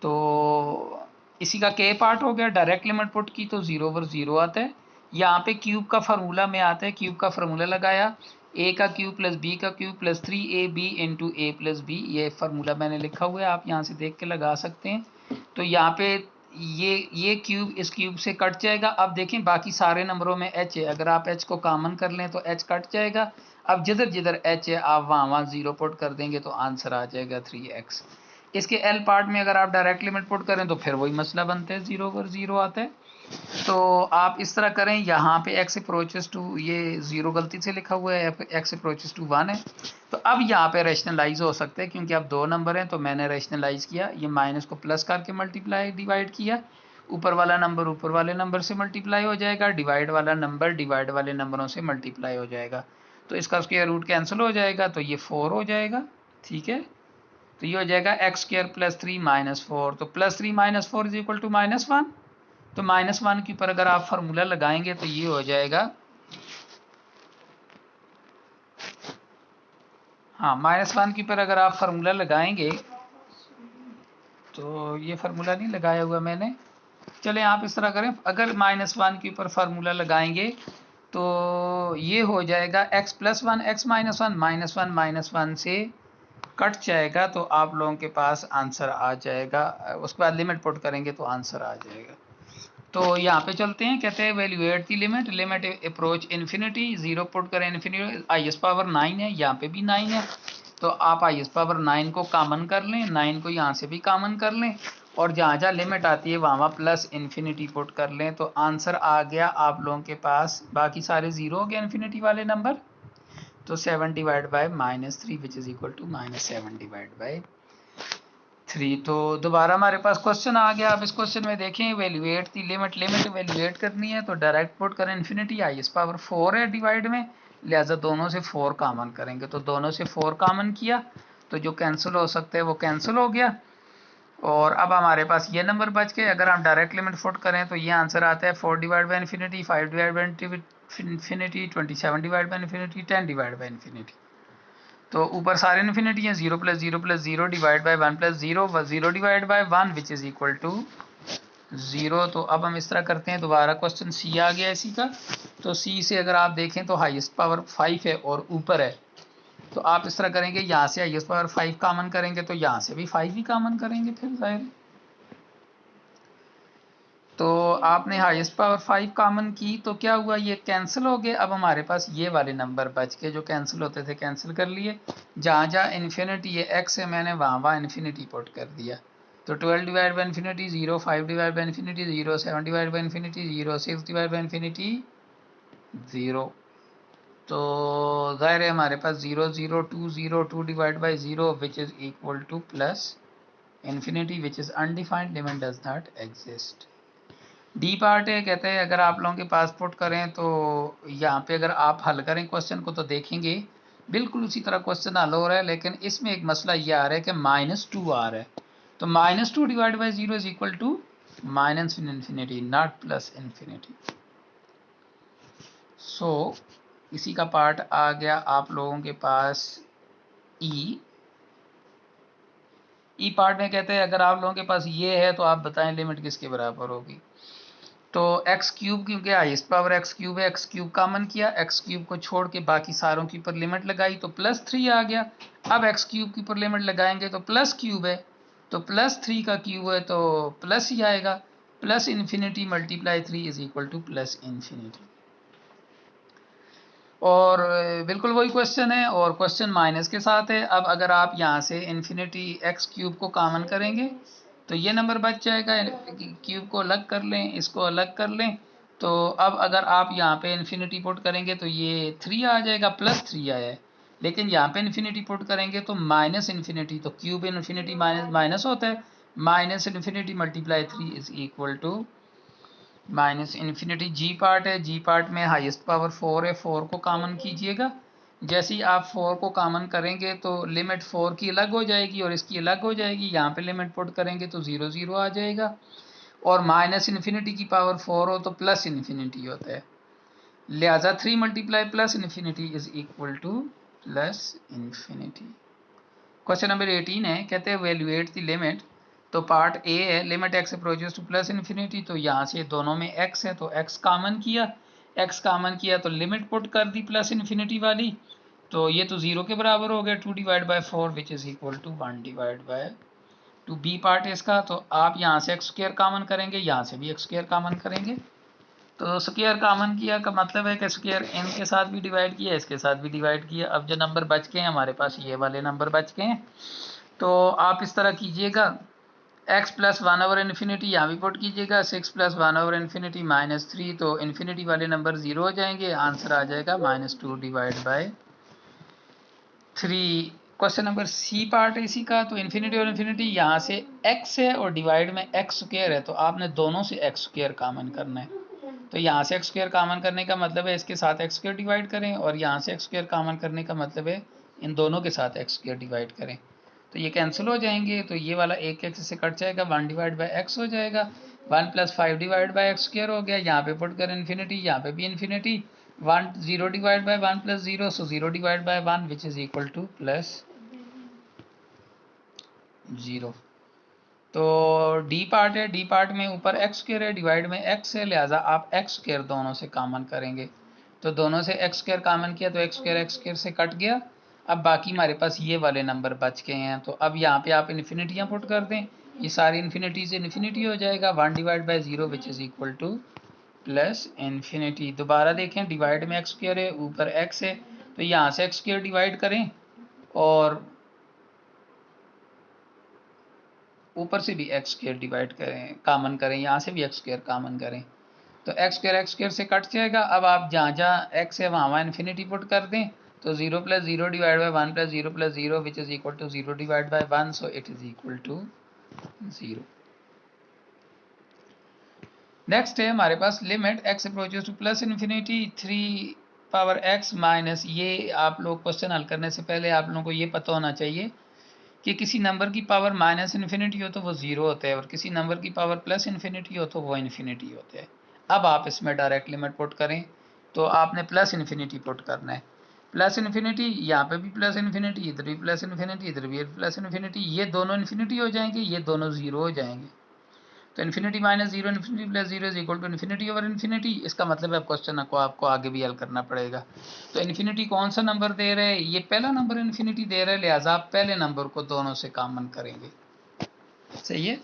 Speaker 1: तो इसी का के पार्ट हो गया, डायरेक्ट लिमिट पुट की तो 0/0 आता है। यहाँ पे क्यूब का फार्मूला में आता है, क्यूब का फार्मूला लगाया, a का क्यूब + b का क्यूब + 3ab × a + b, ये फार्मूला मैंने लिखा हुआ है, आप यहाँ से देख के लगा सकते हैं। तो यहाँ पे ये क्यूब इस क्यूब से कट जाएगा। अब देखें बाकी सारे नंबरों में h है, अगर आप h को कॉमन कर लें तो h कट जाएगा। अब जिधर जिधर h है आप वहाँ 0 पुट कर देंगे तो आंसर आ जाएगा 3x। इसके एल पार्ट में अगर आप डायरेक्ट लिमिट पुट करें तो फिर वही मसला बनता है, 0/0 आता है। तो आप इस तरह करें, यहाँ पे x अप्रोचेस टू, ये 0 गलती से लिखा हुआ है, x अप्रोचेस टू 1 है, तो अब यहाँ पे रैशनलाइज हो सकते हैं क्योंकि अब 2 नंबर हैं, तो मैंने रैशनलाइज किया, ये माइनस को प्लस करके मल्टीप्लाई डिवाइड किया, ऊपर वाला नंबर ऊपर वाले नंबर से मल्टीप्लाई हो जाएगा, डिवाइड वाला नंबर डिवाइड वाले नंबरों से मल्टीप्लाई हो जाएगा, तो इसका स्क्वायर रूट कैंसिल हो जाएगा, तो ये 4 हो जाएगा। ठीक है, तो ये हो जाएगा x² + 3 - 4, तो +3 - 4 = -1, तो -1 के ऊपर अगर आप फार्मूला लगाएंगे तो ये हो जाएगा, हाँ -1 के ऊपर अगर आप फार्मूला लगाएंगे तो ये फार्मूला नहीं लगाया हुआ मैंने, चले आप इस तरह करें, अगर -1 के ऊपर फार्मूला लगाएंगे तो ये हो जाएगा x+1 x -1 -1 से कट जाएगा, तो आप लोगों के पास आंसर आ जाएगा। उसके बाद लिमिट पुट करेंगे तो आंसर आ जाएगा। तो यहाँ पे चलते हैं, कहते हैं evaluate the limit, limit approach infinity, 0 put करें इन्फिनिटी, हाईएस्ट पावर 9 है, यहाँ पे भी 9 है, तो आप हाईएस्ट पावर 9 को कॉमन कर लें, 9 को यहाँ से भी कॉमन कर लें, और जहाँ जहाँ लिमिट आती है वहाँ प्लस इन्फिनिटी पुट कर लें, तो आंसर आ गया आप लोगों के पास, बाकी सारे जीरो हो गए इन्फिनिटी वाले नंबर, तो 7 divide by -3 which is equal to -7 divide by 3। तो दोबारा हमारे पास क्वेश्चन आ गया। अब इस क्वेश्चन में देखें valuate the limit, limit valuate करनी है तो डायरेक्ट पुट करें इन्फिनिटी, हाईएस्ट पावर 4 है डिवाइड में, लिहाजा दोनों से 4 कॉमन करेंगे, तो दोनों से 4 कॉमन किया तो जो कैंसिल हो सकता है वो कैंसिल हो गया, और अब हमारे पास ये नंबर बच गए। अगर हम डायरेक्ट लिमिट पुट करें तो ये आंसर आता है 4 divide by infinity, 5 divide by infinity, 27 divide by infinity, 10 divide by infinity. तो ऊपर सारे इन्फिनिटी हैं, 0 + 0 + 0 divide by 1 + 0, 0 divide by 1 which is equal to 0। तो अब हम इस तरह करते हैं, दोबारा क्वेश्चन सी आ गया इसी का, तो सी से अगर आप देखें तो हाईएस्ट पावर 5 है और ऊपर है, तो आप इस तरह करेंगे, यहाँ से हाईएस्ट पावर 5 कॉमन करेंगे तो यहाँ से भी 5 ही कॉमन करेंगे फिर जाहिर, तो आपने हाईएस्ट पावर 5 कॉमन की तो क्या हुआ, ये कैंसिल हो गए। अब हमारे पास ये वाले नंबर बच के, जो कैंसिल होते थे कैंसिल कर लिए, जहाँ जहाँ इन्फिनिटी है एक्स है मैंने वहाँ वहाँ इन्फिनिटी पुट कर दिया, तो 12 divide by infinity 0, 5 divide by infinity 0, 7 divide by infinity 0, 6 divide by infinity 0। तो जाहिर है हमारे पास 0 0 2 0, 2 divide by 0 which is equal to plus infinity which is undefined, limit does not exist. D part है, कहते हैं अगर आप लोगों के पास पुट करें तो यहाँ पे अगर आप हल करें क्वेश्चन को तो देखेंगे बिल्कुल उसी तरह क्वेश्चन हल हो रहा है, लेकिन इसमें एक मसला ये आ रहा है कि -2 आ रहा है, तो -2 divide by 0 is equal to minus infinity not plus infinity. So इसी का पार्ट आ गया आप लोगों के पास ई पार्ट में, कहते हैं अगर आप लोगों के पास ये है तो आप बताएं लिमिट किसके बराबर होगी, तो एक्स क्यूब, क्योंकि हाईएस्ट पावर एक्स क्यूब है, एक्स क्यूब कॉमन किया, एक्स क्यूब को छोड़ के बाकी सारों के ऊपर लिमिट लगाई तो +3 आ गया। अब एक्स क्यूब के ऊपर लिमिट लगाएंगे तो प्लस क्यूब है, तो +3 का क्यूब है तो प्लस ही आएगा, plus infinity multiply 3 is equal to plus infinity. और बिल्कुल वही क्वेश्चन है, और क्वेश्चन माइनस के साथ है। अब अगर आप यहाँ से इन्फिनिटी एक्स क्यूब को कॉमन करेंगे तो ये नंबर बच जाएगा, क्यूब को अलग कर लें, इसको अलग कर लें, तो अब अगर आप यहाँ पे इन्फिनिटी पुट करेंगे तो ये 3 आ जाएगा, +3 आया है, लेकिन यहाँ पे इन्फिनिटी पुट करेंगे तो माइनस इन्फिनिटी, तो क्यूब इन्फिनिटी माइनस माइनस होता है, minus infinity multiply 3 is equal to minus infinity. G part है, जी पार्ट में हाईएस्ट पावर 4 है, 4 को कॉमन कीजिएगा, जैसे ही आप 4 को कॉमन करेंगे तो लिमिट 4 की अलग हो जाएगी और इसकी अलग हो जाएगी, यहाँ पे लिमिट पुट करेंगे तो 0 0 आ जाएगा, और माइनस इन्फिनिटी की पावर 4 हो तो प्लस इन्फिनिटी होता है, लिहाजा 3 multiply plus infinity is equal to plus infinity. Question number 18 है, कहते हैं वैल्यूएट द लिमिट, तो पार्ट ए है limit X approaches to plus infinity, तो यहाँ से दोनों में एक्स है तो एक्स कॉमन किया, एक्स कॉमन किया तो लिमिट पुट कर दी प्लस इन्फिनिटी वाली, तो ये तो 0 के बराबर हो गया, 2 divide by 4 which is equal to 1 divide by 2। B part है इसका, तो आप यहाँ से एक्स स्क्वायर कॉमन करेंगे, यहाँ से भी एक्स स्क्वायर कॉमन करेंगे, तो स्क्वायर कॉमन किया का मतलब है कि स्क्वायर इन के साथ भी डिवाइड किया, इसके साथ भी डिवाइड किया। अब जो नंबर बच गए हैं हमारे पास ये वाले नंबर बच गए हैं, तो आप इस तरह कीजिएगा, x + 1 ओवर इन्फिनिटी यहाँ भी पुट कीजिएगा, 6 + 1 ओवर इन्फिनिटी -3, तो इन्फिनिटी वाले नंबर 0 हो जाएंगे, आंसर आ जाएगा -2 divide by 3। Question number C part है इसी का, तो इन्फिनिटी और इन्फिनिटी यहाँ से x है और डिवाइड में x स्क्वायर है, तो आपने दोनों से x स्क्वायर कॉमन करना है, तो यहाँ से x स्क्वायर कॉमन करने का मतलब है इसके साथ x स्क्वायर डिवाइड करें, और यहाँ से x स्क्वायर कॉमन करने का मतलब है इन दोनों के साथ x स्क्वायर डिवाइड करें, तो ये कैंसिल हो जाएंगे, तो ये वाला एक एक्स से कट जाएगा, 1 डिवाइड बाई एक्स हो जाएगा, 1 plus 5 divide by x square हो गया, यहाँ पे पुट कर इन्फिनिटी, यहाँ पे भी infinity, 1 0 divide by 1 plus 0, so 0 divide by 1 which is equal two plus 0। तो डी पार्ट है, डी पार्ट में ऊपर एक्स स्क्र है, डिवाइड में एक्स है, लिहाजा आप एक्स स्क्र दोनों से कॉमन करेंगे। तो दोनों से एक्स स्क्र कॉमन किया तो एक्स स्क्र से कट गया। अब बाकी हमारे पास ये वाले नंबर बच गए हैं, तो अब यहाँ पे आप इन्फिनिटियाँ पुट कर दें, ये सारी इन्फिनिटी से इन्फिनिटी हो जाएगा, 1 divide by 0 which is equal to plus infinity. दोबारा देखें, डिवाइड में एक्स स्क्र है, ऊपर एक्स है, तो यहाँ से एक्स स्क्र डिवाइड करें और ऊपर से भी एक्स स्क्र डिवाइड करें, कॉमन करें, यहाँ से भी एक्स स्क्र कॉमन करें, तो एक्स स्क्र से कट जाएगा। अब आप जहाँ जहाँ एक्स है वहाँ इन्फिनिटी पुट कर दें, तो 0 plus 0 divide by 1 plus 0 plus 0 which is equal to 0 divide by 1, so it is equal to 0। Next है हमारे पास limit X approaches to plus infinity 3 power X minus, ये आप लोग क्वेश्चन हल करने से पहले आप लोगों को ये पता होना चाहिए कि किसी नंबर की पावर माइनस इन्फिनिटी हो तो वो ज़ीरो होता है और किसी नंबर की पावर प्लस इन्फिनिटी हो तो वो इन्फिनिटी होता है। अब आप इसमें डायरेक्ट लिमिट पुट करें, तो आपने प्लस इन्फिनिटी पुट करना है, प्लस इन्फिनिटी, यहाँ पे भी प्लस इन्फिनिटी, इधर भी प्लस इन्फिनिटी, इधर भी प्लस इन्फिनिटी, ये दोनों इन्फिनिटी हो जाएंगे, ये दोनों जीरो हो जाएंगे। तो infinity minus zero infinity plus zero is equal to infinity over infinity. इसका मतलब है क्वेश्चन को आपको आगे भी हल करना पड़ेगा। तो इन्फिनिटी कौन सा नंबर दे रहे हैं, ये पहला नंबर इन्फिनिटी दे रहा है, लिहाजा आप पहले नंबर को दोनों से कॉमन करेंगे। सही है,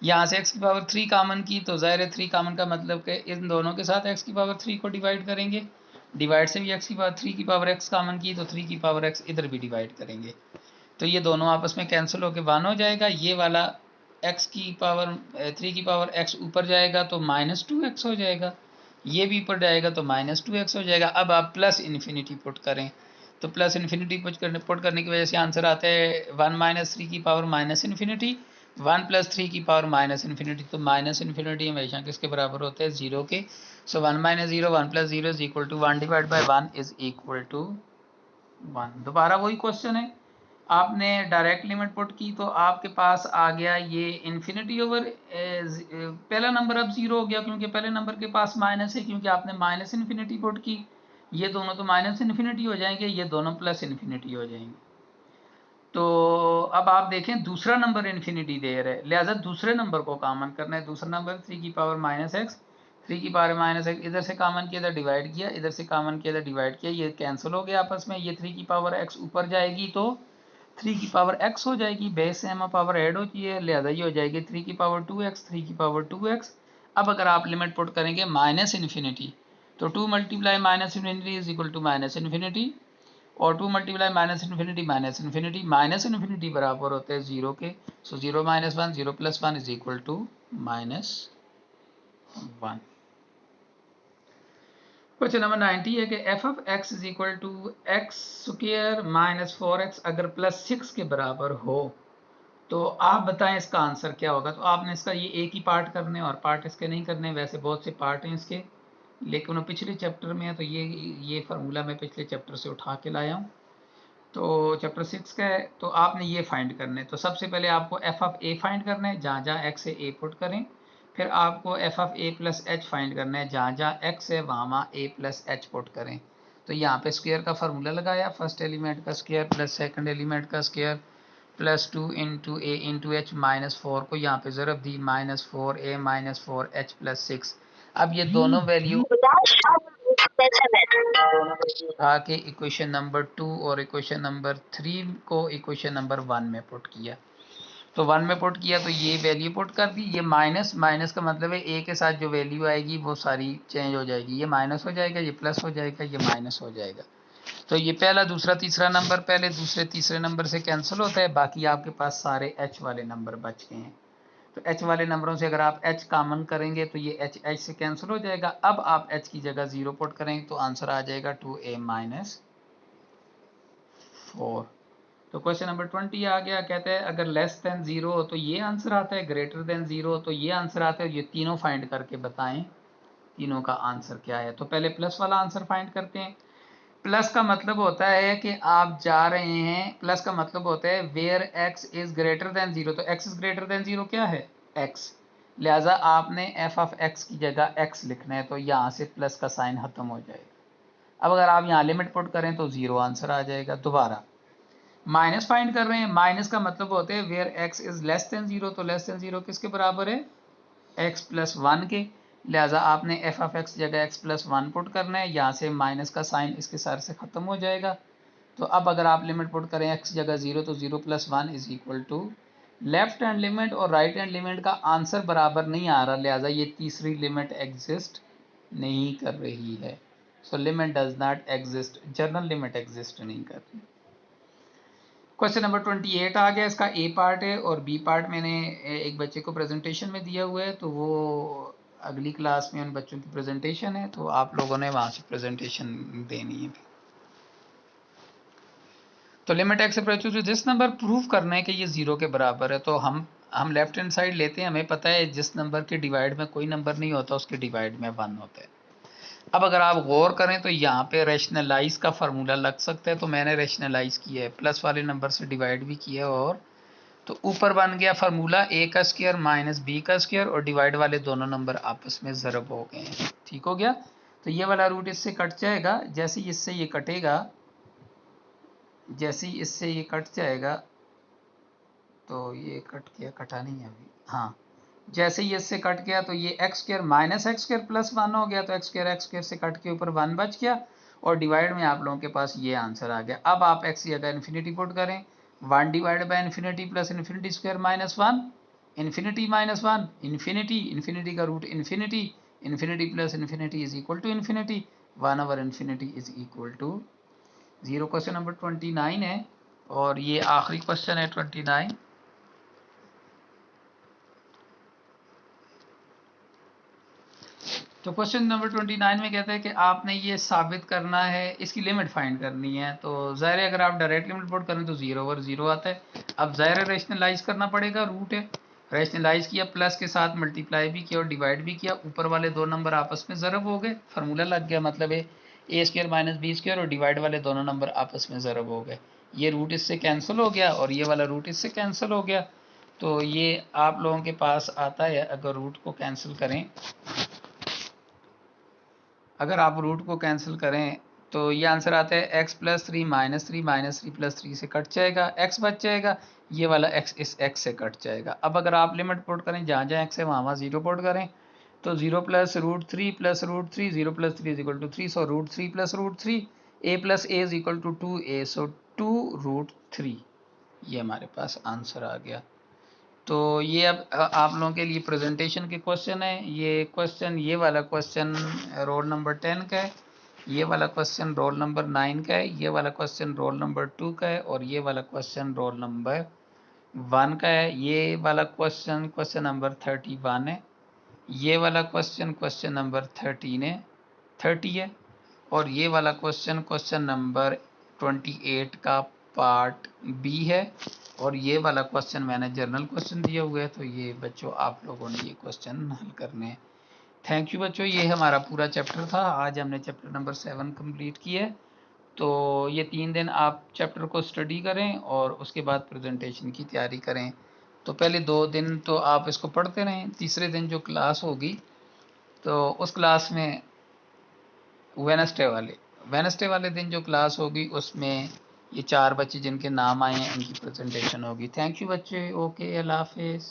Speaker 1: यहाँ से x की पावर 3 कॉमन की, तो ज़ाहिर है 3 कॉमन का मतलब कि इन दोनों के साथ x की पावर 3 को डिवाइड करेंगे, डिवाइड से भी x की पावर 3 की पावर x कॉमन की, तो 3 की पावर x इधर भी डिवाइड करेंगे, तो ये दोनों आपस में कैंसिल होकर 1 हो जाएगा। ये वाला x की पावर 3 की पावर x ऊपर जाएगा तो -2x हो जाएगा, ये भी ऊपर जाएगा तो -2x हो जाएगा। अब आप प्लस इन्फिनिटी पुट करें, तो प्लस इन्फिनिटी पुट करने की वजह से आंसर आता है 1 माइनस 3 की पावर माइनस इन्फिनिटी, 1 प्लस 3 की पावर माइनस इन्फिनिटी, तो माइनस इन्फिनिटी हमेशा किसके बराबर होते हैं, 0 के। So 1 minus 0 1 plus 0 is equal to 1 divide by 1 is equal to 1। दोबारा वही क्वेश्चन है, आपने डायरेक्ट लिमिट पुट की तो आपके पास आ गया ये इन्फिनिटी ओवर, पहला नंबर अब जीरो हो गया क्योंकि पहले नंबर के पास माइनस है, क्योंकि आपने माइनस इन्फिनिटी पुट की, ये दोनों तो माइनस इन्फिनिटी हो जाएंगे, ये दोनों प्लस इन्फिनिटी हो जाएंगे। तो अब आप देखें दूसरा नंबर इन्फिनिटी दे रहा है, लिहाजा दूसरे नंबर को कॉमन करना है। दूसरा नंबर 3 की पावर माइनस एक्स, 3 की पावर माइनस एक्स, इधर से कॉमन किया इधर डिवाइड किया, इधर से कॉमन किया इधर डिवाइड किया, ये कैंसिल हो गया आपस में, ये 3 की पावर एक्स ऊपर जाएगी तो 3 की पावर x हो जाएगी, बेस से हम पावर ऐड होती है, लिहाजा ये हो जाएगी 3 की पावर 2x, 3 की पावर 2x। अब अगर आप लिमिट पुट करेंगे माइनस इन्फिनिटी, तो 2 multiply minus infinity is equal to minus infinity, और 2 multiply minus infinity minus infinity, minus infinity बराबर होते हैं 0 के। So 0 minus 1 0 plus 1 is equal to -1। Question number 90 है कि f of x is equal to x square minus 4x अगर plus 6 के बराबर हो, तो आप बताएं इसका आंसर क्या होगा। तो आपने इसका ये एक ही पार्ट करने और पार्ट इसके नहीं करने, वैसे बहुत से पार्ट हैं इसके, लेकिन वो पिछले चैप्टर में है, तो ये फार्मूला मैं पिछले चैप्टर से उठा के लाया हूँ। तो चैप्टर 6 का है, तो आपने ये फाइंड करना है। तो सबसे पहले आपको एफ ऑफ ए फाइंड करना है, जहाँ जहाँ एक्स है ए पुट करें, फिर आपको F of A plus H find करना है, जहाँ जहाँ एक्स है वहाँ वहाँ ए प्लस एच पुट करें। तो यहाँ पे स्क्वायर का फार्मूला लगाया, फर्स्ट एलिमेंट का स्क्वायर प्लस सेकंड एलिमेंट का स्क्वायर प्लस 2 इंटू ए इंटू एच माइनस 4 को यहाँ पे ज़रब दी, -4a -4h प्लस 6। अब ये दोनों वैल्यू उठा के इक्वेशन नंबर 2 और इक्वेशन नंबर 3 को इक्वेशन नंबर 1 में पुट किया। तो 1 में पुट किया तो ये वैल्यू पुट कर दी, ये माइनस, माइनस का मतलब है ए के साथ जो वैल्यू आएगी वो सारी चेंज हो जाएगी, ये माइनस हो जाएगा, ये प्लस हो जाएगा, ये माइनस हो जाएगा। तो ये पहला दूसरा तीसरा नंबर पहले दूसरे तीसरे नंबर से कैंसिल होता है, बाकी आपके पास सारे एच वाले नंबर बच गए हैं। तो एच वाले नंबरों से अगर आप एच कॉमन करेंगे तो ये एच एच से कैंसिल हो जाएगा। अब आप एच की जगह 0 पुट करेंगे तो आंसर आ जाएगा 2a -4। तो क्वेश्चन नंबर 20 आ गया, कहते हैं अगर लेस देन 0 हो तो ये आंसर आता है, ग्रेटर देन 0 हो तो ये आंसर आता है। ये तीनों फाइंड करके बताएं तीनों का आंसर क्या है। तो पहले प्लस वाला आंसर फाइंड करते हैं। प्लस का मतलब होता है कि आप जा रहे हैं, प्लस का मतलब होता है where x is greater than 0, तो x इज ग्रेटर देन 0 क्या है, x। लिहाजा आपने एफ ऑफ एक्स की जगह एक्स लिखना है, तो यहाँ से प्लस का साइन खत्म हो जाएगा। अब अगर आप यहाँ लिमिट पुट करें तो 0 आंसर आ जाएगा। दोबारा माइनस फाइंड कर रहे हैं, माइनस का मतलब होता है where x is less than 0, तो लेस देन 0 किसके बराबर है, एक्स प्लस 1 के। लिहाजा आपने एफ ऑफ एक्स जगह एक्स प्लस 1 पुट करना है, यहाँ से माइनस का साइन इसके साथ से खत्म हो जाएगा। तो अब अगर आप लिमिट पुट करें एक्स जगह 0, तो 0 plus 1 is equal to, left hand limit और राइट हैंड लिमिट का आंसर बराबर नहीं आ रहा, लिहाजा ये तीसरी लिमिट एग्जिस्ट नहीं कर रही है। So limit does not exist, journal limit exist नहीं कर रही। क्वेश्चन नंबर 28 आ गया। इसका ए पार्ट है और बी पार्ट मैंने एक बच्चे को प्रेजेंटेशन में दिया हुआ है, तो वो अगली क्लास में उन बच्चों की प्रेजेंटेशन है, तो आप लोगों ने वहाँ से प्रेजेंटेशन देनी है। तो limit x approach to this number, prove करना है कि ये 0 के बराबर है। तो हम लेफ्ट हैंड साइड लेते हैं, हमें पता है जिस नंबर के डिवाइड में कोई नंबर नहीं होता उसके डिवाइड में 1 होता है। अब अगर आप गौर करें तो यहाँ पे रैशनलाइज का फार्मूला लग सकता है, तो मैंने रैशनलाइज किया है, प्लस वाले नंबर से डिवाइड भी किया, और तो ऊपर बन गया फार्मूला ए का स्क्वायर माइनस बी का स्क्वायर, और डिवाइड वाले दोनों नंबर आपस में ज़रब हो गए हैं। ठीक हो गया। तो ये वाला रूट इससे कट जाएगा, जैसे ही इससे ये कटेगा, जैसे ही इससे ये कट जाएगा, तो ये कट गया, कटा नहीं है अभी, हाँ, जैसे ही इससे कट गया तो ये x square minus x square plus 1 हो गया, तो एक्स स्क्वायर से कट के ऊपर 1 बच गया, और डिवाइड में आप लोगों के पास ये आंसर आ गया। अब आप एक्स की जगह इन्फिनिटी पुट करें, 1 divide by infinity plus infinity square minus 1, infinity minus 1, infinity, infinity का root infinity, infinity plus infinity is equal to infinity, 1 over infinity is equal to 0। Question number 29 है, और ये आखिरी क्वेश्चन है 29। तो क्वेश्चन नंबर 29 में कहता है कि आपने ये साबित करना है, इसकी लिमिट फाइंड करनी है। तो ज़ाहिर है अगर आप डायरेक्ट लिमिट पुट करें तो 0 ओवर 0 आता है। अब ज़ाहिर है रैशनलाइज करना पड़ेगा, रूट है, रैशनलाइज किया, प्लस के साथ मल्टीप्लाई भी किया और डिवाइड भी किया, ऊपर वाले दो नंबर आपस में ज़रब हो गए, फार्मूला लग गया, मतलब है ए स्क्वायर माइनस बी स्क्वायर, और डिवाइड वाले दोनों नंबर आपस में ज़रब हो गए, ये रूट इससे कैंसिल हो गया और ये वाला रूट इससे कैंसिल हो गया। तो ये आप लोगों के पास आता है, अगर रूट को कैंसिल करें, अगर आप रूट को कैंसिल करें तो ये आंसर आता है x plus 3 minus 3 minus 3 plus 3 से कट जाएगा, एक्स बच जाएगा, ये वाला एक्स इस एक्स से कट जाएगा। अब अगर आप लिमिट पुट करें, जहाँ जहाँ एक्स है वहाँ वहाँ 0 पुट करें, तो 0 plus root 3 plus root 3, 0 plus 3 is equal to 3, so root 3 plus root 3, a plus a is equal to 2a, so 2 root 3, ये हमारे पास आंसर आ गया। तो ये अब आप लोगों के लिए प्रेजेंटेशन के क्वेश्चन है। ये क्वेश्चन, ये वाला क्वेश्चन रोल नंबर 10 का है, ये वाला क्वेश्चन रोल नंबर 9 का है, ये वाला क्वेश्चन रोल नंबर 2 का है, और ये वाला क्वेश्चन रोल नंबर 1 का है। ये वाला क्वेश्चन क्वेश्चन नंबर 31 है, ये वाला क्वेश्चन क्वेश्चन नंबर 30 है, और ये वाला क्वेश्चन क्वेश्चन नंबर 28 का पार्ट बी है, और ये वाला क्वेश्चन मैंने जर्नल क्वेश्चन दिया हुआ है, तो ये बच्चों आप लोगों ने ये क्वेश्चन हल करने हैं। थैंक यू बच्चों, ये हमारा पूरा चैप्टर था, आज हमने चैप्टर नंबर 7 कंप्लीट किया है। तो ये 3 दिन आप चैप्टर को स्टडी करें और उसके बाद प्रेजेंटेशन की तैयारी करें। तो पहले 2 दिन तो आप इसको पढ़ते रहें, तीसरे दिन जो क्लास होगी तो उस क्लास में वेनसडे वाले दिन जो क्लास होगी उसमें ये 4 बच्चे जिनके नाम आए हैं उनकी प्रेजेंटेशन होगी। थैंक यू बच्चे, ओके, अल्लाह हाफिज़।